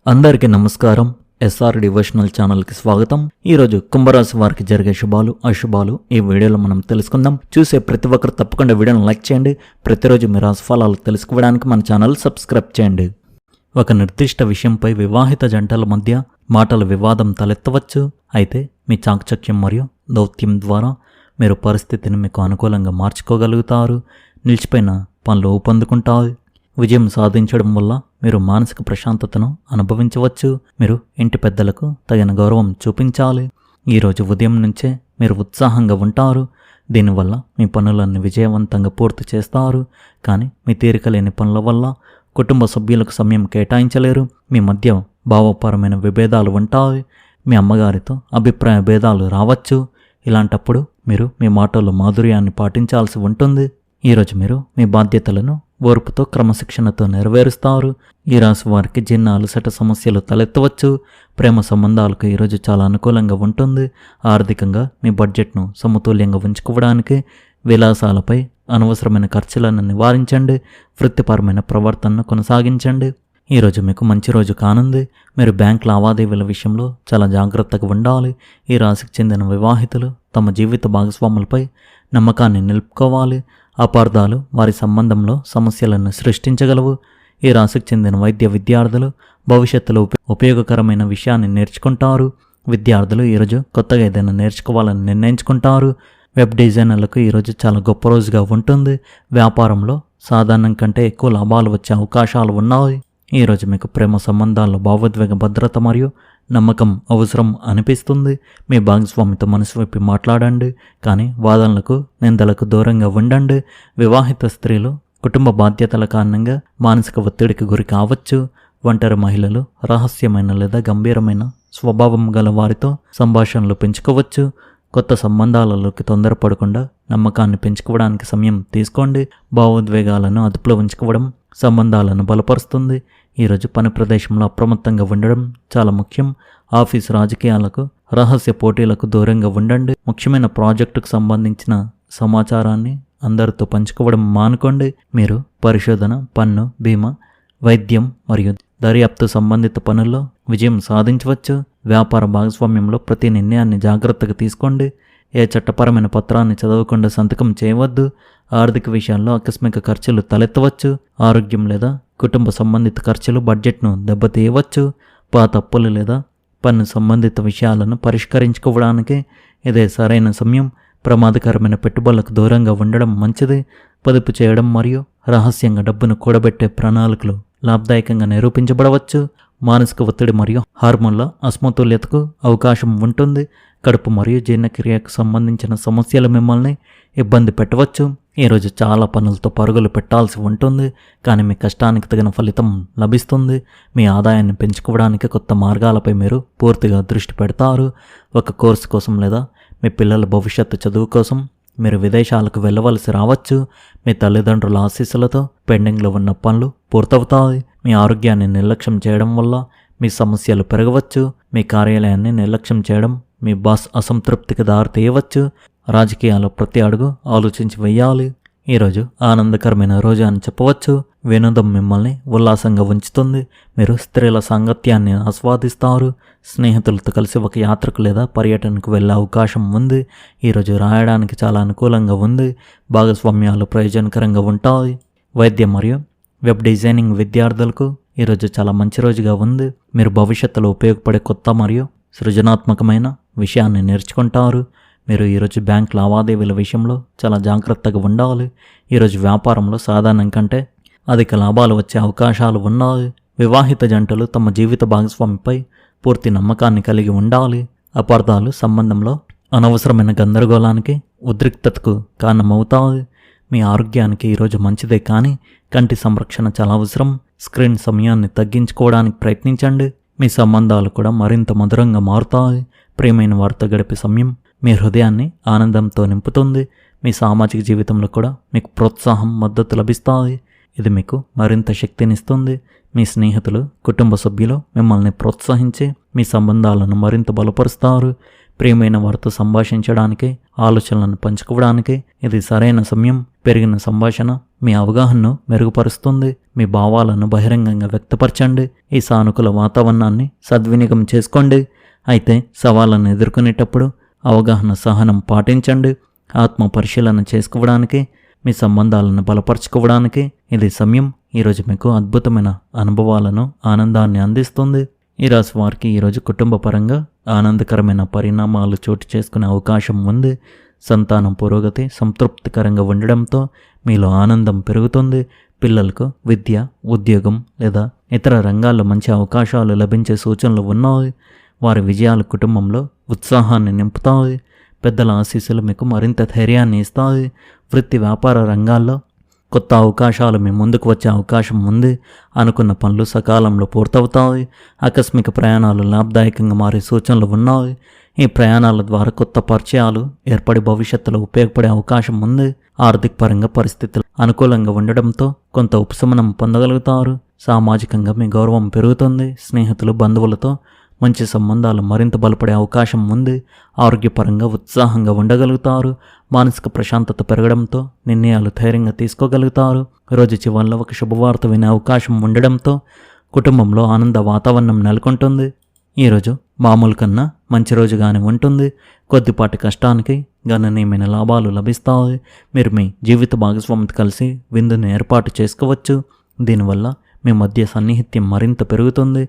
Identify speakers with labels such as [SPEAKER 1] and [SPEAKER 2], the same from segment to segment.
[SPEAKER 1] అందరికీ నమస్కారం. SR devotional ఛానల్కి స్వాగతం. ఈరోజు కుంభరాశి వారికి జరిగే శుభాలు అశుభాలు ఈ వీడియోలో మనం తెలుసుకుందాం. చూసే ప్రతి ఒక్కరు తప్పకుండా వీడియోను లైక్ చేయండి. ప్రతిరోజు మీ రాశి ఫలాలు తెలుసుకోవడానికి మన ఛానల్ సబ్స్క్రైబ్ చేయండి. ఒక నిర్దిష్ట విషయంపై వివాహిత జంటల మధ్య మాటల వివాదం తలెత్తవచ్చు. అయితే మీ చాకచక్యం మరియు దౌత్యం ద్వారా మీరు పరిస్థితిని మీకు అనుకూలంగా మార్చుకోగలుగుతారు. నిలిచిపోయిన పనులు ఊపందుకుంటారు. విజయం సాధించడం వల్ల మీరు మానసిక ప్రశాంతతను అనుభవించవచ్చు. మీరు ఇంటి పెద్దలకు తగిన గౌరవం చూపించాలి. ఈరోజు ఉదయం నుంచే మీరు ఉత్సాహంగా ఉంటారు. దీనివల్ల మీ పనులన్నీ విజయవంతంగా పూర్తి చేస్తారు. కానీ మీ తీరిక లేని పనుల వల్ల కుటుంబ సభ్యులకు సమయం కేటాయించలేరు. మీ మధ్య భావపరమైన విభేదాలు ఉంటాయి. మీ అమ్మగారితో అభిప్రాయ భేదాలు రావచ్చు. ఇలాంటప్పుడు మీరు మీ మాటల్లో మాధుర్యాన్ని పాటించాల్సి ఉంటుంది. ఈరోజు మీరు మీ బాధ్యతలను ఓర్పుతో క్రమశిక్షణతో నెరవేరుస్తారు. ఈ రాశి వారికి జీర్ణ అలసట సమస్యలు తలెత్తవచ్చు. ప్రేమ సంబంధాలకు ఈరోజు చాలా అనుకూలంగా ఉంటుంది. ఆర్థికంగా మీ బడ్జెట్ను సమతుల్యంగా ఉంచుకోవడానికి విలాసాలపై అనవసరమైన ఖర్చులను నివారించండి. వృత్తిపరమైన ప్రవర్తనను కొనసాగించండి. ఈరోజు మీకు మంచి రోజు కానుంది. మీరు బ్యాంక్ లావాదేవీల విషయంలో చాలా జాగ్రత్తగా ఉండాలి. ఈ రాశికి చెందిన వివాహితులు తమ జీవిత భాగస్వాములపై నమ్మకాన్ని నిలుపుకోవాలి. అపార్థాలు వారి సంబంధంలో సమస్యలను సృష్టించగలవు. ఈ రాశికి చెందిన వైద్య విద్యార్థులు భవిష్యత్తులో ఉపయోగకరమైన విషయాన్ని నేర్చుకుంటారు. విద్యార్థులు ఈరోజు కొత్తగా ఏదైనా నేర్చుకోవాలని నిర్ణయించుకుంటారు. వెబ్ డిజైనర్లకు ఈరోజు చాలా గొప్ప రోజుగా ఉంటుంది. వ్యాపారంలో సాధారణం కంటే ఎక్కువ లాభాలు వచ్చే అవకాశాలు ఉన్నాయి. ఈరోజు మీకు ప్రేమ సంబంధాల్లో భావోద్వేగ భద్రత మరియు నమ్మకం అవసరం అనిపిస్తుంది. మీ భాగస్వామితో మనసు విప్పి మాట్లాడండి. కానీ వాదనలకు నిందలకు దూరంగా ఉండండి. వివాహిత స్త్రీలు కుటుంబ బాధ్యతల కారణంగా మానసిక ఒత్తిడికి గురి కావచ్చు. ఒంటరి మహిళలు రహస్యమైన లేదా గంభీరమైన స్వభావం గల వారితో సంభాషణలు పెంచుకోవచ్చు. కొత్త సంబంధాలలోకి తొందరపడకుండా నమ్మకాన్ని పెంచుకోవడానికి సమయం తీసుకోండి. భావోద్వేగాలను అదుపులో ఉంచుకోవడం సంబంధాలను బలపరుస్తుంది. ఈరోజు పని ప్రదేశంలో అప్రమత్తంగా ఉండడం చాలా ముఖ్యం. ఆఫీసు రాజకీయాలకు రహస్య పోటీలకు దూరంగా ఉండండి. ముఖ్యమైన ప్రాజెక్టుకు సంబంధించిన సమాచారాన్ని అందరితో పంచుకోవడం మానుకోండి. మీరు పరిశోధన, పన్ను, బీమా, వైద్యం మరియు దర్యాప్తు సంబంధిత పనుల్లో విజయం సాధించవచ్చు. వ్యాపార భాగస్వామ్యంలో ప్రతి నిర్ణయాన్ని జాగ్రత్తగా తీసుకోండి. ఏ చట్టపరమైన పత్రాన్ని చదవకుండా సంతకం చేయవద్దు. ఆర్థిక విషయాల్లో ఆకస్మిక ఖర్చులు తలెత్తవచ్చు. ఆరోగ్యం లేదా కుటుంబ సంబంధిత ఖర్చులు బడ్జెట్ను దెబ్బతీయవచ్చు. పాత అప్పులు లేదా పన్ను సంబంధిత విషయాలను పరిష్కరించుకోవడానికి ఇదే సరైన సమయం. ప్రమాదకరమైన పెట్టుబడులకు దూరంగా ఉండడం మంచిది. పొదుపు చేయడం మరియు రహస్యంగా డబ్బును కూడబెట్టే ప్రణాళికలు లాభదాయకంగా నిరూపించబడవచ్చు. మానసిక ఒత్తిడి మరియు హార్మోన్ల అసమతుల్యతకు అవకాశం ఉంటుంది. కడుపు మరియు జీర్ణక్రియకు సంబంధించిన సమస్యలు మిమ్మల్ని ఇబ్బంది పెట్టవచ్చు. ఈరోజు చాలా పనులతో పరుగులు పెట్టాల్సి ఉంటుంది. కానీ మీ కష్టానికి తగిన ఫలితం లభిస్తుంది. మీ ఆదాయాన్ని పెంచుకోవడానికి కొత్త మార్గాలపై మీరు పూర్తిగా దృష్టి పెడతారు. ఒక కోర్సు కోసం లేదా మీ పిల్లల భవిష్యత్తు చదువు కోసం మీరు విదేశాలకు వెళ్ళవలసి రావచ్చు. మీ తల్లిదండ్రుల ఆశీస్సులతో పెండింగ్లో ఉన్న పనులు పూర్తవుతాయి. మీ ఆరోగ్యాన్ని నిర్లక్ష్యం చేయడం వల్ల మీ సమస్యలు పెరగవచ్చు. మీ కార్యాలయాన్ని నిర్లక్ష్యం చేయడం మీ బాస్ అసంతృప్తికి దారితీయవచ్చు. రాజకీయాల్లో ప్రతి అడుగు ఆలోచించి వెయ్యాలి. ఈరోజు ఆనందకరమైన రోజు అని చెప్పవచ్చు. వినోదం మిమ్మల్ని ఉల్లాసంగా ఉంచుతుంది. మీరు స్త్రీల సాంగత్యాన్ని ఆస్వాదిస్తారు. స్నేహితులతో కలిసి ఒక యాత్రకు లేదా పర్యటనకు వెళ్ళే అవకాశం ఉంది. ఈరోజు రాయడానికి చాలా అనుకూలంగా ఉంది. భాగస్వామ్యాలు ప్రయోజనకరంగా ఉంటాయి. వైద్యం మరియు వెబ్ డిజైనింగ్ విద్యార్థులకు ఈరోజు చాలా మంచి రోజుగా ఉంది. మీరు భవిష్యత్తులో ఉపయోగపడే కొత్త మరియు సృజనాత్మకమైన విషయాన్ని నేర్చుకుంటారు. మీరు ఈరోజు బ్యాంక్ లావాదేవీల విషయంలో చాలా జాగ్రత్తగా ఉండాలి. ఈరోజు వ్యాపారంలో సాధారణం కంటే అధిక లాభాలు వచ్చే అవకాశాలు ఉన్నాయి. వివాహిత జంటలు తమ జీవిత భాగస్వామిపై పూర్తి నమ్మకాన్ని కలిగి ఉండాలి. అపార్థాలు సంబంధంలో అనవసరమైన గందరగోళానికి ఉద్రిక్తతకు కారణమవుతాయి. మీ ఆరోగ్యానికి ఈరోజు మంచిదే, కానీ కంటి సంరక్షణ చాలా అవసరం. స్క్రీన్ సమయాన్ని తగ్గించుకోవడానికి ప్రయత్నించండి. మీ సంబంధాలు కూడా మరింత మధురంగా మారుతాయి. ప్రియమైన వారితో గడిపే సమయం మీ హృదయాన్ని ఆనందంతో నింపుతుంది. మీ సామాజిక జీవితంలో కూడా మీకు ప్రోత్సాహం, మద్దతు లభిస్తాయి. ఇది మీకు మరింత శక్తినిస్తుంది. మీ స్నేహితులు, కుటుంబ సభ్యులు మిమ్మల్ని ప్రోత్సహించి మీ సంబంధాలను మరింత బలపరుస్తారు. ప్రియమైన వారితో సంభాషించడానికి, ఆలోచనలను పంచుకోవడానికి ఇది సరైన సమయం. పెరిగిన సంభాషణ మీ అవగాహనను మెరుగుపరుస్తుంది. మీ భావాలను బహిరంగంగా వ్యక్తపరచండి. ఈ సానుకూల వాతావరణాన్ని సద్వినియోగం చేసుకోండి. అయితే సవాళ్ళను ఎదుర్కొనేటప్పుడు అవగాహన, సహనం పాటించండి. ఆత్మ పరిశీలన చేసుకోవడానికి, మీ సంబంధాలను బలపరచుకోవడానికి ఇది సమయం. ఈరోజు మీకు అద్భుతమైన అనుభవాలను, ఆనందాన్ని అందిస్తుంది. ఈ రాశి వారికి ఈరోజు కుటుంబ పరంగా ఆనందకరమైన పరిణామాలు చోటు చేసుకునే అవకాశం ఉంది. సంతానం పురోగతి సంతృప్తికరంగా ఉండడంతో మీలో ఆనందం పెరుగుతుంది. పిల్లలకు విద్య, ఉద్యోగం లేదా ఇతర రంగాల్లో మంచి అవకాశాలు లభించే సూచనలు ఉన్నాయి. వారి విజయాలు కుటుంబంలో ఉత్సాహాన్ని నింపుతాయి. పెద్దల ఆశీస్సులు మీకు మరింత ధైర్యాన్ని ఇస్తాయి. వృత్తి వ్యాపార రంగాల్లో కొత్త అవకాశాలు మీ ముందుకు వచ్చే అవకాశం ఉంది. అనుకున్న పనులు సకాలంలో పూర్తవుతాయి. ఆకస్మిక ప్రయాణాలు లాభదాయకంగా మారే సూచనలు ఉన్నాయి. ఈ ప్రయాణాల ద్వారా కొత్త పరిచయాలు ఏర్పడి భవిష్యత్తులో ఉపయోగపడే అవకాశం ఉంది. ఆర్థిక పరంగా పరిస్థితులు అనుకూలంగా ఉండడంతో కొంత ఉపశమనం పొందగలుగుతారు. సామాజికంగా మీ గౌరవం పెరుగుతుంది. స్నేహితులు, బంధువులతో మంచి సంబంధాలు మరింత బలపడే అవకాశం ఉంది. ఆరోగ్యపరంగా ఉత్సాహంగా ఉండగలుగుతారు. మానసిక ప్రశాంతత పెరగడంతో నిర్ణయాలు ధైర్యంగా తీసుకోగలుగుతారు. రోజు చివరిలో ఒక శుభవార్త వినే అవకాశం ఉండడంతో కుటుంబంలో ఆనంద వాతావరణం నెలకొంటుంది. ఈరోజు మామూలు కన్నా మంచి రోజుగానే ఉంటుంది. కొద్దిపాటి కష్టానికి గణనీయమైన లాభాలు లభిస్తాయి. మీరు మీ జీవిత భాగస్వామితో కలిసి విందును ఏర్పాటు చేసుకోవచ్చు. దీనివల్ల మీ మధ్య సన్నిహిత్యం మరింత పెరుగుతుంది.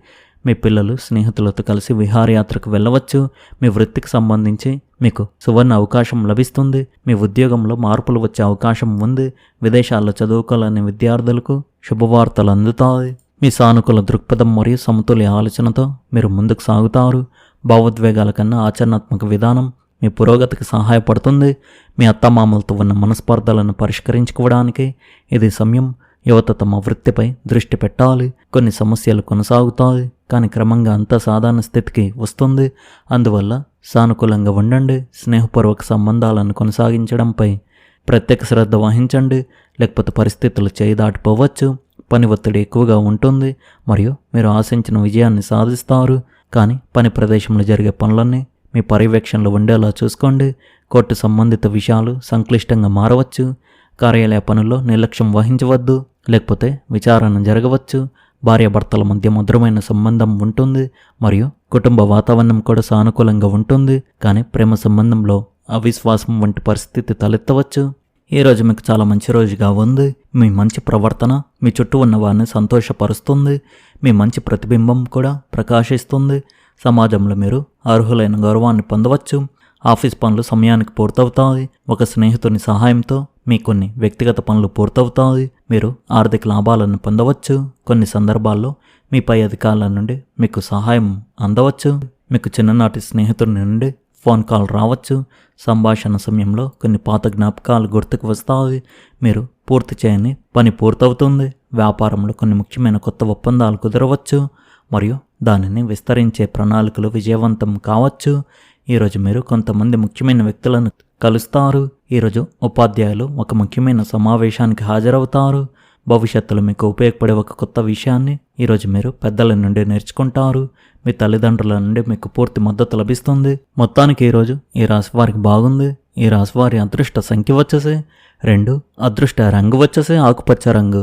[SPEAKER 1] మీ పిల్లలు స్నేహితులతో కలిసి విహారయాత్రకు వెళ్ళవచ్చు. మీ వృత్తికి సంబంధించి మీకు సువర్ణ అవకాశం లభిస్తుంది. మీ ఉద్యోగంలో మార్పులు వచ్చే అవకాశం ఉంది. విదేశాల్లో చదువుకోవాలనే విద్యార్థులకు శుభవార్తలు అందుతాయి. మీ సానుకూల దృక్పథం మరియు సమతుల్య ఆలోచనతో మీరు ముందుకు సాగుతారు. భావోద్వేగాల కన్నా ఆచరణాత్మక విధానం మీ పురోగతికి సహాయపడుతుంది. మీ అత్తమామలతో ఉన్న మనస్పర్ధలను పరిష్కరించుకోవడానికి ఇది సమయం. యువత తమ వృత్తిపై దృష్టి పెట్టాలి. కొన్ని సమస్యలు కొనసాగుతాయి, కానీ క్రమంగా అంతా సాధారణ స్థితికి వస్తుంది. అందువల్ల సానుకూలంగా ఉండండి. స్నేహపూర్వక సంబంధాలను కొనసాగించడంపై ప్రత్యేక శ్రద్ధ వహించండి, లేకపోతే పరిస్థితులు చేయి దాటిపోవచ్చు. పని ఒత్తిడి ఎక్కువగా ఉంటుంది మరియు మీరు ఆశించిన విజయాన్ని సాధిస్తారు. కానీ పని ప్రదేశంలో జరిగే పనులన్నీ మీ పర్యవేక్షణలో ఉండేలా చూసుకోండి. కోర్టు సంబంధిత విషయాలు సంక్లిష్టంగా మారవచ్చు. కార్యాలయ పనుల్లో నిర్లక్ష్యం వహించవద్దు, లేకపోతే విచారణ జరగవచ్చు. భార్యాభర్తల మధ్య మధురమైన సంబంధం ఉంటుంది మరియు కుటుంబ వాతావరణం కూడా సానుకూలంగా ఉంటుంది. కానీ ప్రేమ సంబంధంలో అవిశ్వాసం వంటి పరిస్థితి తలెత్తవచ్చు. ఈరోజు మీకు చాలా మంచి రోజుగా ఉంది. మీ మంచి ప్రవర్తన మీ చుట్టూ ఉన్న వారిని సంతోషపరుస్తుంది. మీ మంచి ప్రతిబింబం కూడా ప్రకాశిస్తుంది. సమాజంలో మీరు అర్హులైన గౌరవాన్ని పొందవచ్చు. ఆఫీస్ పనులు సమయానికి పూర్తవుతాయి. ఒక స్నేహితుని సహాయంతో మీ కొన్ని వ్యక్తిగత పనులు పూర్తవుతాయి. మీరు ఆర్థిక లాభాలను పొందవచ్చు. కొన్ని సందర్భాల్లో మీ పై అధికారుల నుండి మీకు సహాయం అందవచ్చు. మీకు చిన్ననాటి స్నేహితుడి నుండి ఫోన్ కాల్ రావచ్చు. సంభాషణ సమయంలో కొన్ని పాత జ్ఞాపకాలు గుర్తుకు వస్తాయి. మీరు పూర్తి చేయని పని పూర్తవుతుంది. వ్యాపారంలో కొన్ని ముఖ్యమైన కొత్త ఒప్పందాలు కుదరవచ్చు మరియు దానిని విస్తరించే ప్రణాళికలు విజయవంతం కావచ్చు. ఈరోజు మీరు కొంతమంది ముఖ్యమైన వ్యక్తులను కలుస్తారు. ఈరోజు ఉపాధ్యాయులు ఒక ముఖ్యమైన సమావేశానికి హాజరవుతారు. భవిష్యత్తులో మీకు ఉపయోగపడే ఒక కొత్త విషయాన్ని ఈరోజు మీరు పెద్దల నుండి నేర్చుకుంటారు. మీ తల్లిదండ్రుల నుండి మీకు పూర్తి మద్దతు లభిస్తుంది. మొత్తానికి ఈరోజు ఈ రాశి వారికి బాగుంది. ఈ రాశి వారి అదృష్ట సంఖ్య వచ్చేసి 2, అదృష్ట రంగు వచ్చేసి ఆకుపచ్చ రంగు.